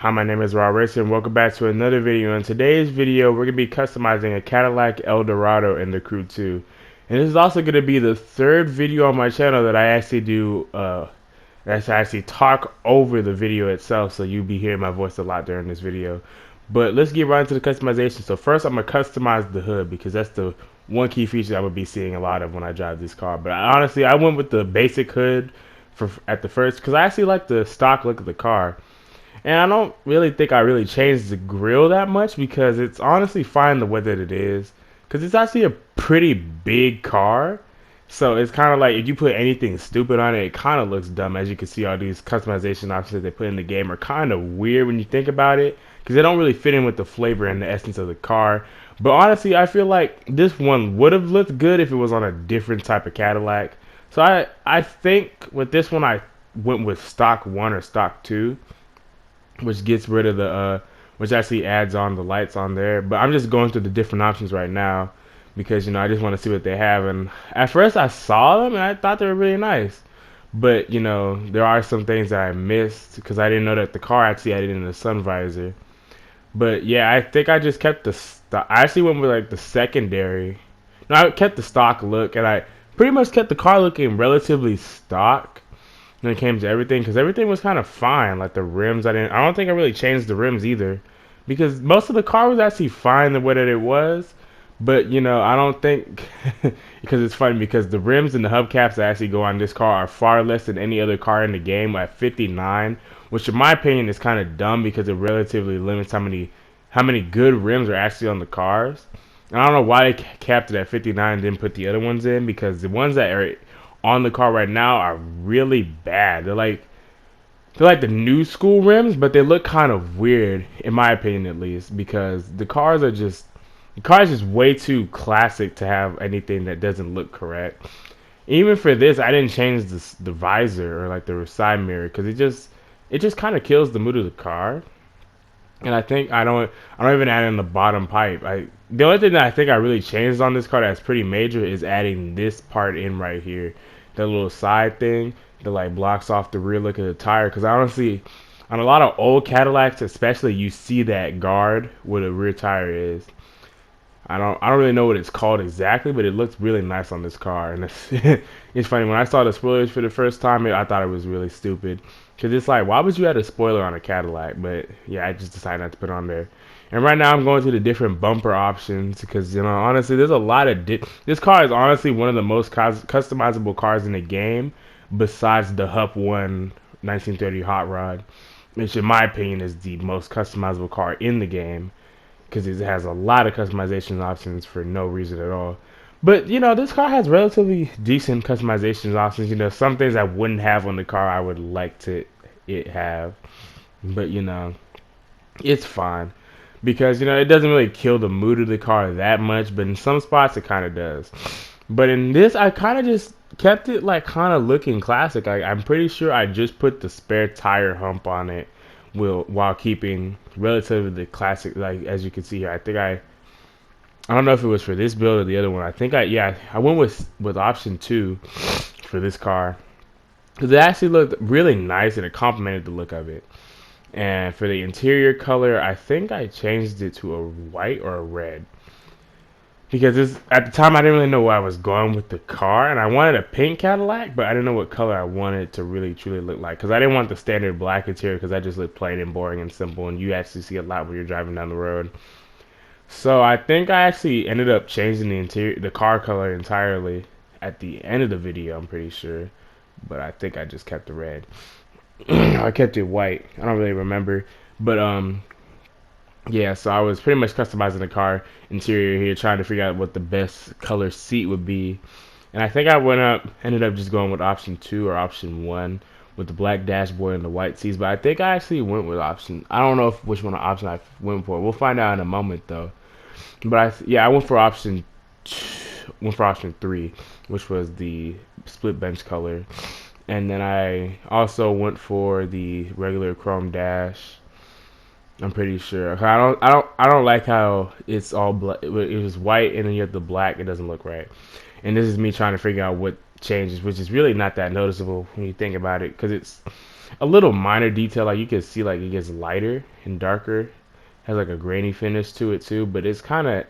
Hi, my name is YT-Rahracer and welcome back to another video. In today's video, we're going to be customizing a Cadillac Eldorado in the Crew 2. And this is also going to be the third video on my channel that I actually do, that's actually talk over the video itself, so you'll be hearing my voice a lot during this video. But let's get right into the customization. So first I'm going to customize the hood because that's the one key feature I would be seeing a lot of when I drive this car. But honestly, I went with the basic hood at the first because I actually like the stock look of the car. And I don't really think I really changed the grill that much because it's honestly fine the way that it is. Because it's actually a pretty big car. So it's kind of like if you put anything stupid on it, it kind of looks dumb. As you can see, all these customization options they put in the game are kind of weird when you think about it. Because they don't really fit in with the flavor and the essence of the car. But honestly, I feel like this one would have looked good if it was on a different type of Cadillac. So I think with this one, I went with stock 1 or stock 2. Which gets rid of the which actually adds on the lights on there. But I'm just going through the different options right now because I just want to see what they have. And at first I saw them and I thought they were really nice, but there are some things that I missed because I didn't know that the car actually had it in the sun visor. But yeah, I think I just kept the stock. I actually went with like the secondary. No, I kept the stock look and I pretty much kept the car looking relatively stock when it came to everything, because everything was kind of fine. Like the rims, I don't think I really changed the rims either, because most of the car was actually fine the way that it was. But I don't think because it's funny because the rims and the hubcaps that actually go on this car are far less than any other car in the game at 59, which in my opinion is kind of dumb because it relatively limits how many good rims are actually on the cars. And I don't know why they capped it at 59 and didn't put the other ones in, because the ones that are on the car right now are really bad. They're like the new school rims, but they look kind of weird in my opinion, at least, because the car is just way too classic to have anything that doesn't look correct. Even for this, I didn't change the visor or like the side mirror because it just kind of kills the mood of the car. And I think I don't even add in the bottom pipe. The only thing that I think I really changed on this car that's pretty major is adding this part in right here, that little side thing that like blocks off the rear look of the tire. Because honestly, on a lot of old Cadillacs, especially, you see that guard where the rear tire is. I don't really know what it's called exactly, but it looks really nice on this car. And it's funny, when I saw the spoilers for the first time, I thought it was really stupid. Because it's like, why would you add a spoiler on a Cadillac? But yeah, I just decided not to put it on there. And right now I'm going through the different bumper options because, honestly, there's a lot of... This car is honestly one of the most customizable cars in the game besides the Hup 1 1930 Hot Rod, which in my opinion is the most customizable car in the game because it has a lot of customization options for no reason at all. But, this car has relatively decent customization options. Some things I wouldn't have on the car I would like to have. But, it's fine. Because, it doesn't really kill the mood of the car that much. But in some spots, it kind of does. But in this, I kind of just kept it, like, kind of looking classic. I'm pretty sure I just put the spare tire hump on it while keeping relatively the classic, like, as you can see here. I don't know if it was for this build or the other one. I went with option 2 for this car because it actually looked really nice and it complemented the look of it. And for the interior color, I think I changed it to a white or a red because at the time I didn't really know where I was going with the car, and I wanted a pink Cadillac, but I didn't know what color I wanted it to really truly look like because I didn't want the standard black interior because that just looked plain and boring and simple, and you actually see a lot when you're driving down the road. So I think I actually ended up changing the car color entirely at the end of the video, I'm pretty sure. But I think I just kept the red. I kept it white. I don't really remember. But yeah, so I was pretty much customizing the car interior here, trying to figure out what the best color seat would be. And I think I ended up just going with option 2 or option 1 with the black dashboard and the white seats. But I think I actually went with I don't know which one of option I went for. We'll find out in a moment though. But I went for option 3, which was the split bench color, and then I also went for the regular chrome dash. I'm pretty sure. I don't like how it's all black. It was white and then you have the black. It doesn't look right. And this is me trying to figure out what changes, which is really not that noticeable when you think about it, because it's a little minor detail. Like you can see, like it gets lighter and darker, has like a grainy finish to it too, but it's kind of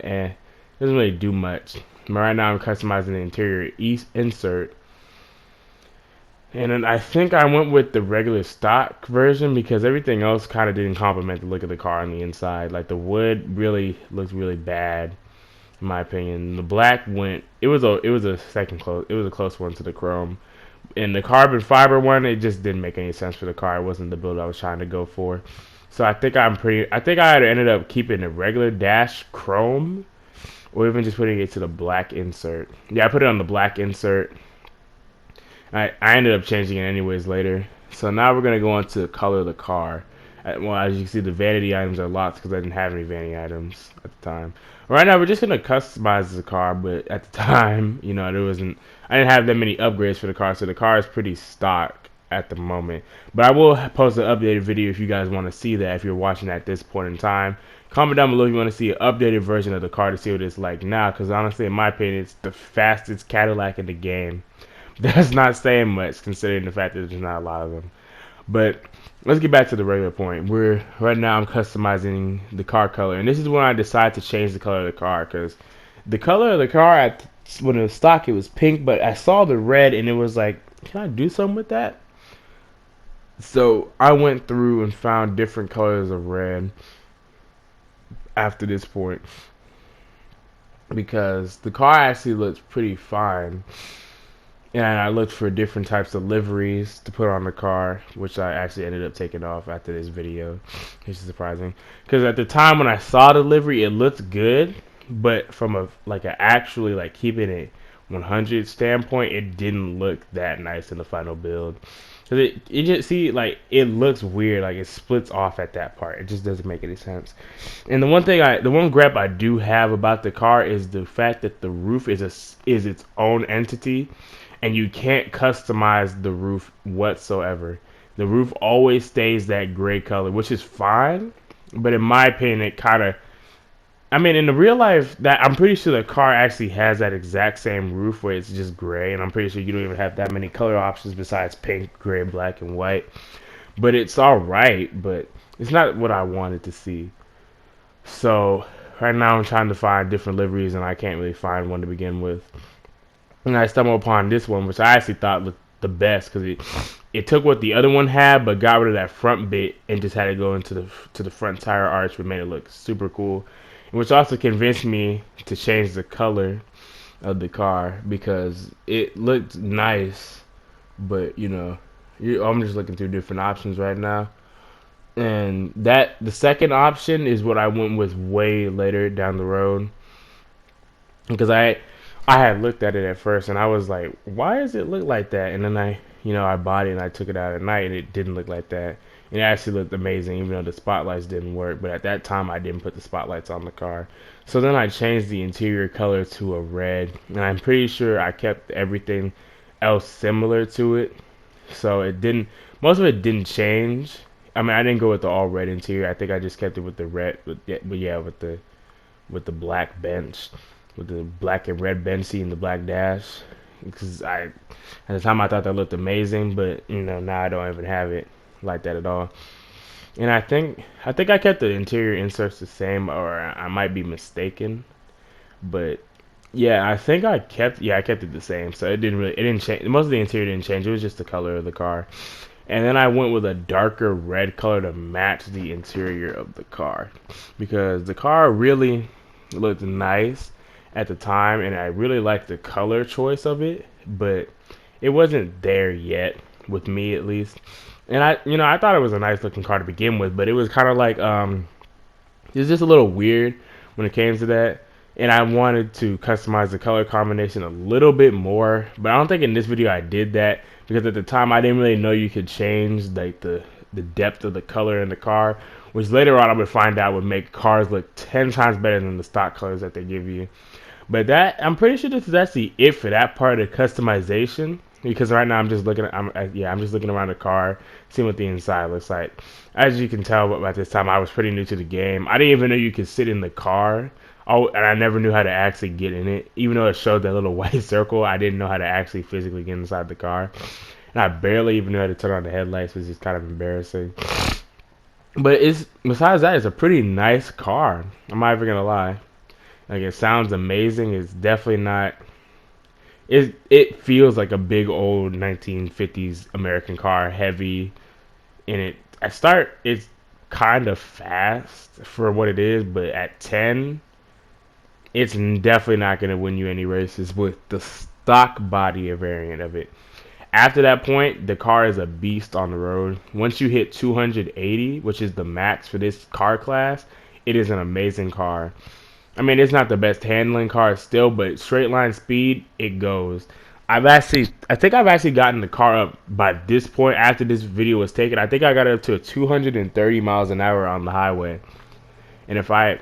doesn't really do much. But right now I'm customizing the interior insert, and then I think I went with the regular stock version because everything else kind of didn't complement the look of the car on the inside. Like the wood really looked really bad, in my opinion. The black went. It was a second close. It was a close one to the chrome. And the carbon fiber one, it just didn't make any sense for the car. It wasn't the build I was trying to go for. So I think I either ended up keeping the regular dash chrome, or even just putting it to the black insert. Yeah, I put it on the black insert. I ended up changing it anyways later. So now we're gonna go on to color the car. Well, as you can see, the vanity items are locked because I didn't have any vanity items at the time. Right now, we're just gonna customize the car, but at the time, you know, I didn't have that many upgrades for the car, so the car is pretty stock at the moment. But I will post an updated video if you guys want to see that. If you're watching at this point in time, comment down below if you want to see an updated version of the car to see what it's like now. Because honestly, in my opinion, it's the fastest Cadillac in the game. That's not saying much considering the fact that there's not a lot of them. But let's get back to the regular point. Right now I'm customizing the car color, and this is when I decided to change the color of the car, because the color of the car when it was stock it was pink, but I saw the red and it was like, can I do something with that? So I went through and found different colors of red after this point, because the car actually looks pretty fine. And I looked for different types of liveries to put on the car, which I actually ended up taking off after this video, which is surprising. Because at the time when I saw the livery, it looked good, but from a actually keeping it 100 standpoint, it didn't look that nice in the final build. Because it just it looks weird, like it splits off at that part. It just doesn't make any sense. And the one gripe I do have about the car is the fact that the roof is its own entity. And you can't customize the roof whatsoever. The roof always stays that gray color, which is fine. But in my opinion, it kind of... I mean, in the real life, I'm pretty sure the car actually has that exact same roof where it's just gray. And I'm pretty sure you don't even have that many color options besides pink, gray, black, and white. But it's alright, but it's not what I wanted to see. So, right now I'm trying to find different liveries, and I can't really find one to begin with. And I stumbled upon this one, which I actually thought looked the best, because it took what the other one had, but got rid of that front bit and just had it go into the front tire arch, which made it look super cool. Which also convinced me to change the color of the car, because it looked nice, but you know, I'm just looking through different options right now. And the second option is what I went with way later down the road, because I had looked at it at first and I was like, why does it look like that? And then I bought it and I took it out at night and it didn't look like that. And it actually looked amazing, even though the spotlights didn't work. But at that time I didn't put the spotlights on the car. So then I changed the interior color to a red, and I'm pretty sure I kept everything else similar to it. So most of it didn't change. I mean, I didn't go with the all red interior. I think I just kept it with the red, with the black bench. With the black and red bench seat and the black dash, because at the time I thought that looked amazing, but you know, now I don't even have it like that at all. And I think I kept the interior inserts the same, or I might be mistaken, but yeah, I think I kept it the same. So it didn't change. Most of the interior didn't change. It was just the color of the car. And then I went with a darker red color to match the interior of the car, because the car really looked nice at the time, and I really liked the color choice of it, but it wasn't there yet with me, at least. And I thought it was a nice looking car to begin with, but it was kind of like it was just a little weird when it came to that. And I wanted to customize the color combination a little bit more, but I don't think in this video I did that, because at the time I didn't really know you could change like the depth of the color in the car, which later on I would find out would make cars look 10 times better than the stock colors that they give you. But I'm pretty sure this is actually it for that part of the customization, because right now I'm just looking around the car, seeing what the inside looks like. As you can tell, at this time I was pretty new to the game. I didn't even know you could sit in the car Oh, and I never knew how to actually get in it. Even though it showed that little white circle, I didn't know how to actually physically get inside the car. And I barely even knew how to turn on the headlights, which is kind of embarrassing. But it's besides that, it's a pretty nice car. I'm not even gonna lie. Like it sounds amazing. It's definitely not. It feels like a big old 1950s American car, heavy, and it's kind of fast for what it is, but at 10, it's definitely not going to win you any races with the stock body variant of it. After that point, the car is a beast on the road. Once you hit 280, which is the max for this car class, it is an amazing car. I mean, it's not the best handling car still, but straight line speed, it goes. I think I've actually gotten the car up by this point after this video was taken. I think I got it up to 230 miles an hour on the highway. And if I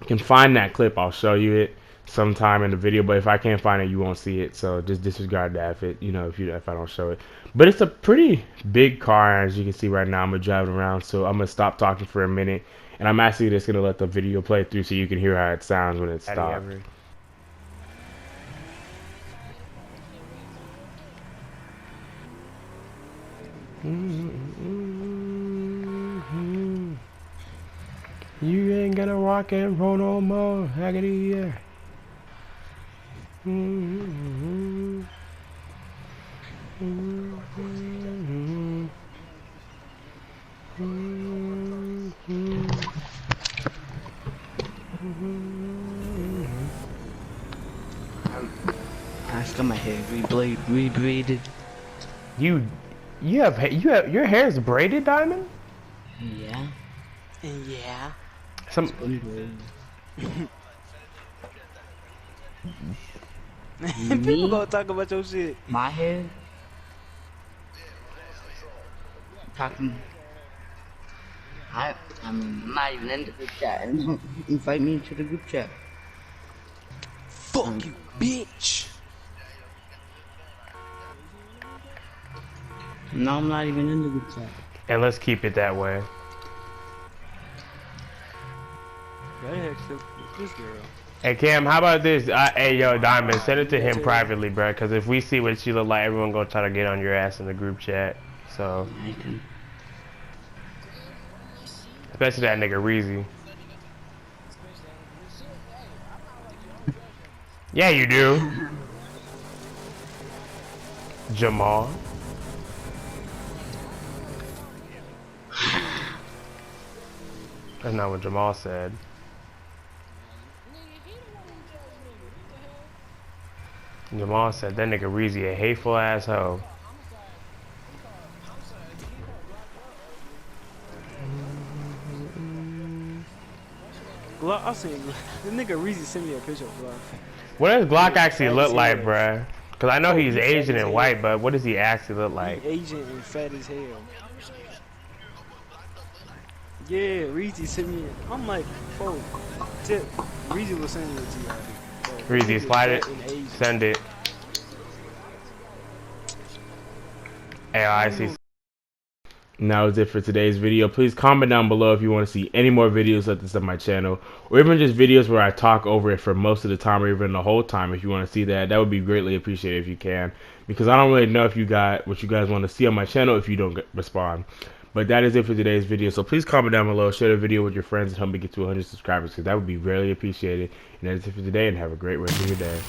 can find that clip, I'll show you it sometime in the video. But if I can't find it, you won't see it. So just disregard that if I don't show it. But it's a pretty big car, as you can see right now. I'm driving around, so I'm gonna stop talking for a minute, and I'm actually just gonna let the video play through so you can hear how it sounds when it stops. You ain't gonna rock and roll no more, Haggity, yeah. I just got my hair rebraided. You have your hair's braided, Diamond? Yeah. Yeah. Some People gonna talk about your shit. My hair? Talking. I'm not even in the group chat. Invite me into the group chat. Fuck you, bitch. No, I'm not even in the group chat. and let's keep it that way. This girl. Hey Cam, how about this? Hey yo, Diamond, send it to him privately, bro. Cause if we see what she look like, everyone gonna try to get on your ass in the group chat. So, especially that nigga Reezy. Yeah, you do. Jamal. That's not what Jamal said. Jamal said that nigga Reezy a hateful asshole. Glock, I seen the nigga Reezy sent me a picture of Glock. What does Glock actually look like, bruh? Cause I know he's Asian and white, but what does he actually look like? He's Asian and fat as hell. Yeah, Reezy sent me. I'm like, oh, tip. Reezy was sending it to you. Reezy, slide it, send it. Hey, I see. And that was it for today's video. Please comment down below if you want to see any more videos like this on my channel, or even just videos where I talk over it for most of the time or even the whole time. If you want to see that, that would be greatly appreciated if you can, because I don't really know if you got what you guys want to see on my channel if you don't respond. But that is it for today's video. So please comment down below, share the video with your friends, and help me get to 100 subscribers, because that would be really appreciated. And that is it for today, and have a great rest of your day.